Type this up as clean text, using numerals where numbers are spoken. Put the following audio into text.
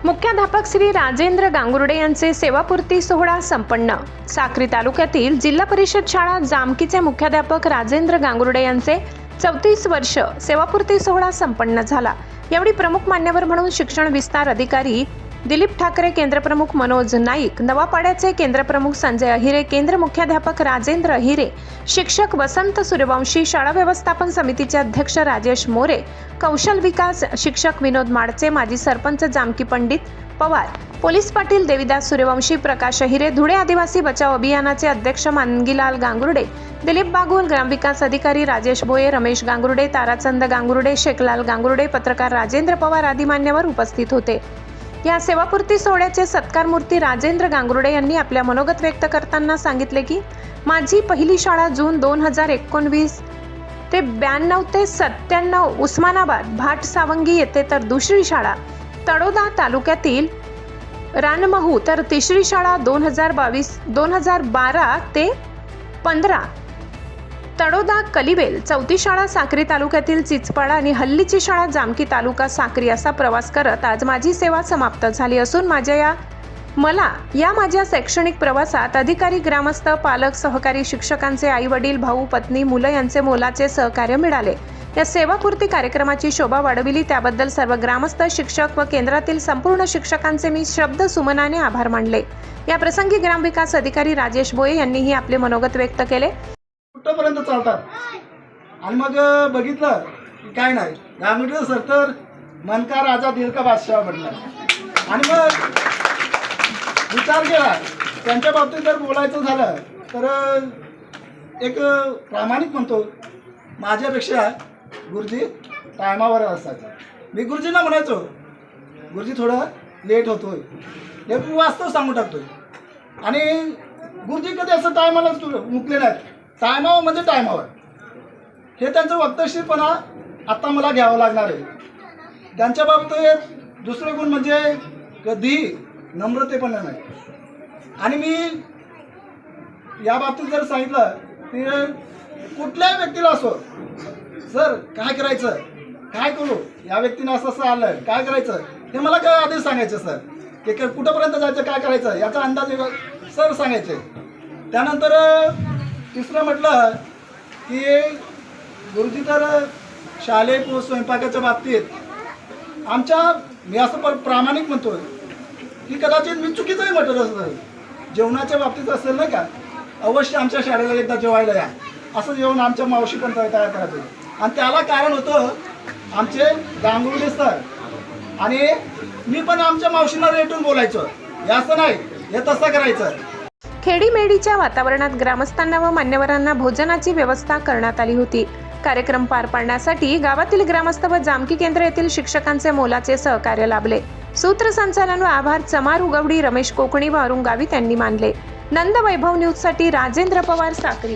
मुख्याध्यापक श्री राजेंद्र गांगुर्डे यांचे सेवापूर्ती सोहळा संपन्न। साक्री तालुक्यातील जिल्हा परिषद शाळा जामकीचे मुख्याध्यापक राजेंद्र गांगुर्डे यांचे 34 वर्ष सेवापूर्ती सोहळा संपन्न झाला। यावेळी प्रमुख मान्यवर म्हणून शिक्षण विस्तार अधिकारी दिलीप ठाकरे, केंद्रप्रमुख मनोज नाईक, नवापाड्याचे केंद्रप्रमुख संजय अहिरे, केंद्र मुख्याध्यापक राजेंद्र अहिरे, शिक्षक वसंत सूर्यवंशी, शाळा व्यवस्थापन समितीचे अध्यक्ष राजेश मोरे, कौशल विकास शिक्षक विनोद माडचे, माजी सरपंच जामकी पंडित पवार, पोलीस पाटील देविदास सूर्यवंशी, प्रकाश अहिरे, धुळे आदिवासी बचाव अभियानाचे अध्यक्ष मानगीलाल गांगुर्डे, दिलीप बागुल, ग्रामविकास अधिकारी राजेश भोये, रमेश गांगुर्डे, ताराचंद गांगुर्डे, शेखलाल गांगुर्डे, पत्रकार राजेंद्र पवार आदी मान्यवर उपस्थित होते। या सेवापूर्ती सोहळ्याचे सत्कारमूर्ती राजेंद्र गांगुर्डे यांनी आपल्या मनोगत व्यक्त करताना सांगितले की माझी पहिली शाळा जून 2019 ते 92 ते 97 उस्मानाबाद भाट सावंगी येथे, तर दुसरी शाळा तळोदा तालुक्यातील रानमहू, तर तिसरी शाळा 2012 ते 15 तळोदा कलिवेल, चौथी शाळा साक्री तालुक्यातील चिचपाडा आणि हल्लीची शाळा जामकी तालुका साक्री असा प्रवास करत आज माझी सेवा समाप्त झाली असून मला या माझ्या शैक्षणिक प्रवासात अधिकारी, ग्रामस्थ, पालक, सहकारी, शिक्षकांचे आई वडील, भाऊ, पत्नी, मुलं यांचे मोलाचे सहकार्य मिळाले। या सेवापूर्ती कार्यक्रमाची शोभा वाढविली त्याबद्दल सर्व ग्रामस्थ, शिक्षक व केंद्रातील संपूर्ण शिक्षकांचे मी शब्द सुमनाने आभार मानले। या प्रसंगी ग्रामविकास अधिकारी राजेश भोये यांनीही आपले मनोगत व्यक्त केले। कुठपर्यंत चालतात आणि मग बघितलं की काय नाही, गांगुर्डे सर तर मन का राजा दिल का बादशाह म्हटलं। आणि मग विचार केला त्यांच्या बाबतीत जर बोलायचं झालं तर एक प्रामाणिक म्हणतो, माझ्यापेक्षा गुरुजी टायमावर असायचं। मी गुरुजींना म्हणायचो, गुरुजी थोडं लेट होतोय, हे वास्तव सांगून टाकतोय। आणि गुरुजी कधी असं टायमाला मुकले नाहीत, टायमावर म्हणजे टायमावर। हे त्यांचं वक्तशीरपणा आत्ता मला घ्यावं लागणार आहे। त्यांच्या बाबतीत दुसरे गुण म्हणजे कधी नम्रतेपणा नाही। आणि मी या बाबतीत जर सांगितलं की कुठल्याही व्यक्तीला असो, सर काय करायचं, काय करू, या व्यक्तीनं असं आलं, काय करायचं, हे मला काय आधीच सांगायचं सर, की कुठंपर्यंत जायचं, काय करायचं याचा अंदाज सर सांगायचे। त्यानंतर तिसरं म्हटलं की गुरुजी तर शालेय स्वयंपाकाच्या बाबतीत मी असं प्रामाणिक म्हणतो की कदाचित मी चुकीचंही म्हटलं असतं, जेवणाच्या बाबतीत असेल नाही का, अवश्य आमच्या शाळेला एकदा जेवायला या, असं जेवण आमच्या मावशी पण तयार करायचं। आणि त्याला कारण होतं आमचे गांगुर्डे सर। आणि मी पण आमच्या मावशींना रेटून बोलायचो, हे असं नाही, हे तसं करायचं। खेडीमेडीच्या वातावरणात ग्रामस्थांना व मान्यवरांना भोजनाची व्यवस्था करण्यात आली होती। कार्यक्रम पार पाडण्यासाठी गावातील ग्रामस्थ व जामकी केंद्र येथील शिक्षकांचे मोलाचे सहकार्य लाभले। सूत्रसंचालन व आभार चमार उगवडी, रमेश कोकणी व अरुण गावित यांनी मानले। नंद वैभव न्यूज साठी राजेंद्र पवार, साक्री।